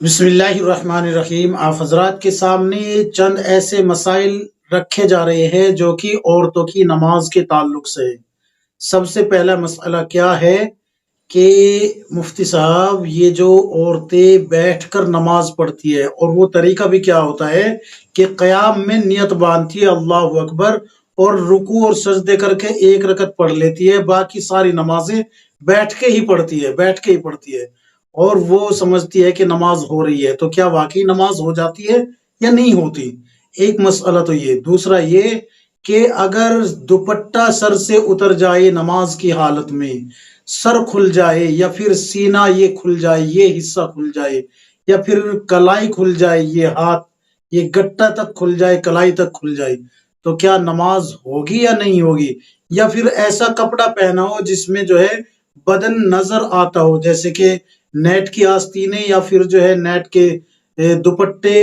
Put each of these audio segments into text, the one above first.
بسم اللہ الرحمن الرحیم۔ آپ حضرات کے سامنے چند ایسے مسائل رکھے جا رہے ہیں جو کہ عورتوں کی نماز کے تعلق سے ہے۔ سب سے پہلا مسئلہ کیا ہے کہ مفتی صاحب یہ جو عورتیں بیٹھ کر نماز پڑھتی ہے اور وہ طریقہ بھی کیا ہوتا ہے کہ قیام میں نیت باندھتی ہے اللہ اکبر اور رکوع اور سجدے کر کے ایک رکعت پڑھ لیتی ہے، باقی ساری نمازیں بیٹھ کے ہی پڑھتی ہے، بیٹھ کے ہی پڑھتی ہے اور وہ سمجھتی ہے کہ نماز ہو رہی ہے۔ تو کیا واقعی نماز ہو جاتی ہے یا نہیں ہوتی؟ ایک مسئلہ تو یہ۔ دوسرا یہ کہ اگر دوپٹہ سر سے اتر جائے نماز کی حالت میں، سر کھل جائے یا پھر سینہ یہ کھل جائے، یہ حصہ کھل جائے یا پھر کلائی کھل جائے، یہ ہاتھ یہ گٹا تک کھل جائے، کلائی تک کھل جائے، تو کیا نماز ہوگی یا نہیں ہوگی؟ یا پھر ایسا کپڑا پہنا ہو جس میں جو ہے بدن نظر آتا ہو، جیسے کہ نیٹ کی آستینیں یا پھر جو ہے نیٹ کے دوپٹے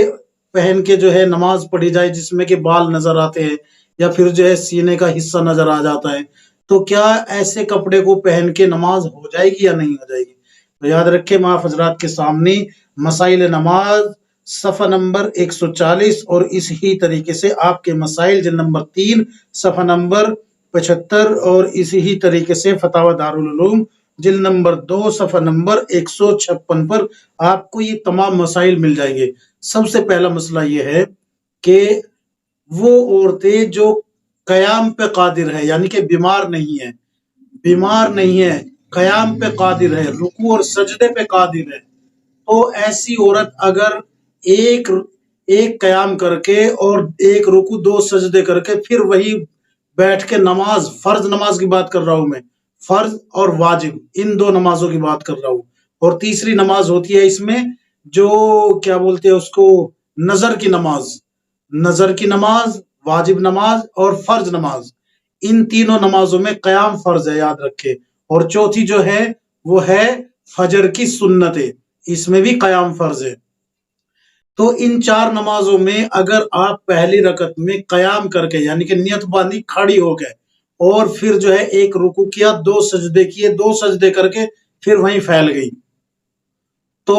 پہن کے جو ہے نماز پڑھی جائے جس میں کہ بال نظر آتے ہیں یا پھر جو ہے سینے کا حصہ نظر آ جاتا ہے، تو کیا ایسے کپڑے کو پہن کے نماز ہو جائے گی یا نہیں ہو جائے گی؟ تو یاد رکھیں، میں آپ حضرات کے سامنے مسائل نماز صفحہ نمبر 140 اور اسی طریقے سے آپ کے مسائل جلد نمبر 3 صفحہ نمبر 75 اور اسی طریقے سے فتاوی دارالعلوم جلد نمبر 2 صفحہ نمبر 156 پر آپ کو یہ تمام مسائل مل جائیں گے۔ سب سے پہلا مسئلہ یہ ہے کہ وہ عورتیں جو قیام پہ قادر ہے، یعنی کہ بیمار نہیں ہے، قیام پہ قادر ہے، رکوع اور سجدے پہ قادر ہے، تو ایسی عورت اگر ایک قیام کر کے اور ایک رکوع 2 سجدے کر کے پھر وہی بیٹھ کے نماز، فرض نماز کی بات کر رہا ہوں میں، فرض اور واجب ان 2 نمازوں کی بات کر رہا ہوں، اور تیسری نماز ہوتی ہے اس میں جو کیا بولتے ہیں اس کو، نظر کی نماز، واجب نماز اور فرض نماز، ان تینوں نمازوں میں قیام فرض ہے، یاد رکھے، اور چوتھی جو ہے وہ ہے فجر کی سنت ہے، اس میں بھی قیام فرض ہے۔ تو ان 4 نمازوں میں اگر آپ پہلی رکعت میں قیام کر کے یعنی کہ نیت باندھی کھڑی ہو گئے اور پھر جو ہے ایک رکوع کیا، 2 سجدے کیے، 2 سجدے کر کے پھر وہیں پھیل گئی، تو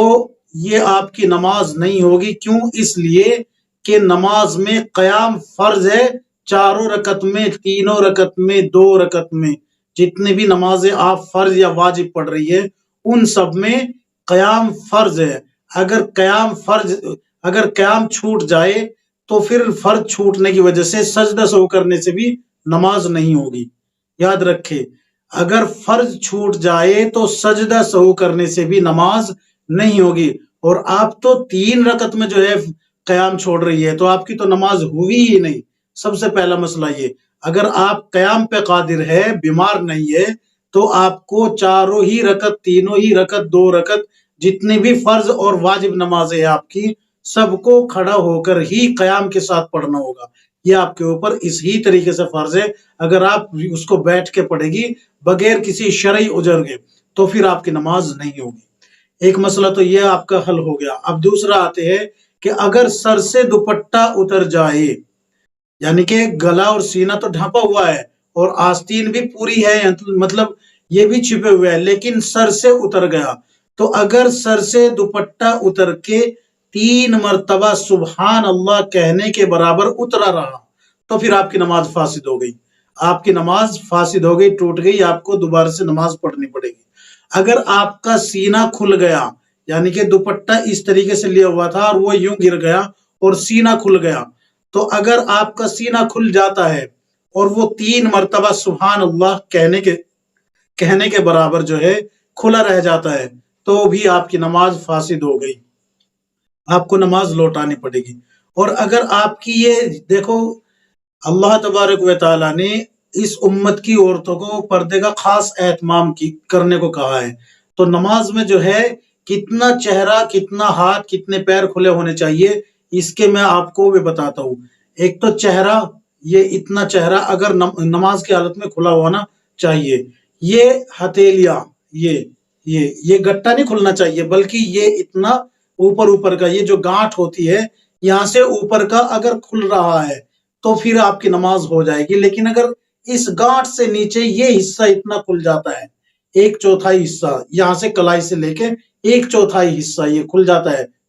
یہ آپ کی نماز نہیں ہوگی۔ کیوں؟ اس لیے کہ نماز میں قیام فرض ہے، 4 رکعت میں، 3 رکعت میں، 2 رکعت میں، جتنے بھی نمازیں آپ فرض یا واجب پڑھ رہی ہے ان سب میں قیام فرض ہے۔ اگر قیام چھوٹ جائے تو پھر فرض چھوٹنے کی وجہ سے سجدہ سہو کرنے سے بھی نماز نہیں ہوگی، یاد رکھے، اگر فرض چھوٹ جائے تو سجدہ سہو کرنے سے بھی نماز نہیں ہوگی، اور آپ تو 3 رکعت میں جو ہے قیام چھوڑ رہی ہے تو آپ کی تو نماز ہوئی ہی نہیں۔ سب سے پہلا مسئلہ یہ، اگر آپ قیام پہ قادر ہے، بیمار نہیں ہے، تو آپ کو 4 ہی رکعت، 3 ہی رکعت، 2 رکعت، جتنی بھی فرض اور واجب نمازیں ہیں آپ کی، سب کو کھڑا ہو کر ہی قیام کے ساتھ پڑھنا ہوگا، یہ آپ کے اوپر اسی طریقے سے فرض ہے۔ اگر آپ اس کو بیٹھ کے پڑھے گی بغیر کسی شرعی عذر کے تو پھر آپ کی نماز نہیں ہوگی۔ ایک مسئلہ تو یہ آپ کا حل ہو گیا۔ اب دوسرا آتے ہیں کہ اگر سر سے دوپٹہ اتر جائے، یعنی کہ گلا اور سینہ تو ڈھانپا ہوا ہے اور آستین بھی پوری ہے، مطلب یہ بھی چھپے ہوئے ہیں، لیکن سر سے اتر گیا، تو اگر سر سے دوپٹہ اتر کے 3 مرتبہ سبحان اللہ کہنے کے برابر اترا رہا تو پھر آپ کی نماز فاسد ہو گئی، آپ کی نماز فاسد ہو گئی، ٹوٹ گئی، آپ کو دوبارہ سے نماز پڑھنی پڑے گی۔ اگر آپ کا سینہ کھل گیا، یعنی کہ دوپٹہ اس طریقے سے لیا ہوا تھا اور وہ یوں گر گیا اور سینہ کھل گیا، تو اگر آپ کا سینہ کھل جاتا ہے اور وہ 3 مرتبہ سبحان اللہ کہنے کے برابر جو ہے کھلا رہ جاتا ہے تو بھی آپ کی نماز فاسد ہو گئی، آپ کو نماز لوٹانی پڑے گی۔ اور اگر آپ کی یہ دیکھو، اللہ تبارک و تعالیٰ نے اس امت کی عورتوں کو پردے کا خاص اہتمام کرنے کو کہا ہے، تو نماز میں جو ہے کتنا چہرہ، کتنا ہاتھ، کتنے پیر کھلے ہونے چاہیے، اس کے میں آپ کو بھی بتاتا ہوں۔ ایک تو چہرہ، یہ اتنا چہرہ اگر نماز کی حالت میں کھلا ہونا چاہیے، یہ ہتھیلیاں، یہ گٹا نہیں کھلنا چاہیے، بلکہ یہ اتنا اوپر کا، یہ جو گانٹھ ہوتی ہے یہاں سے اوپر کا اگر کھل رہا ہے تو پھر آپ کی نماز ہو جائے گی، لیکن اگر اس گانٹھ سے نیچے یہ حصہ اتنا کھل جاتا ہے، 1/4 حصہ یہاں سے کلائی سے لے کے 1/4 حصہ یہ کھل جاتا ہے،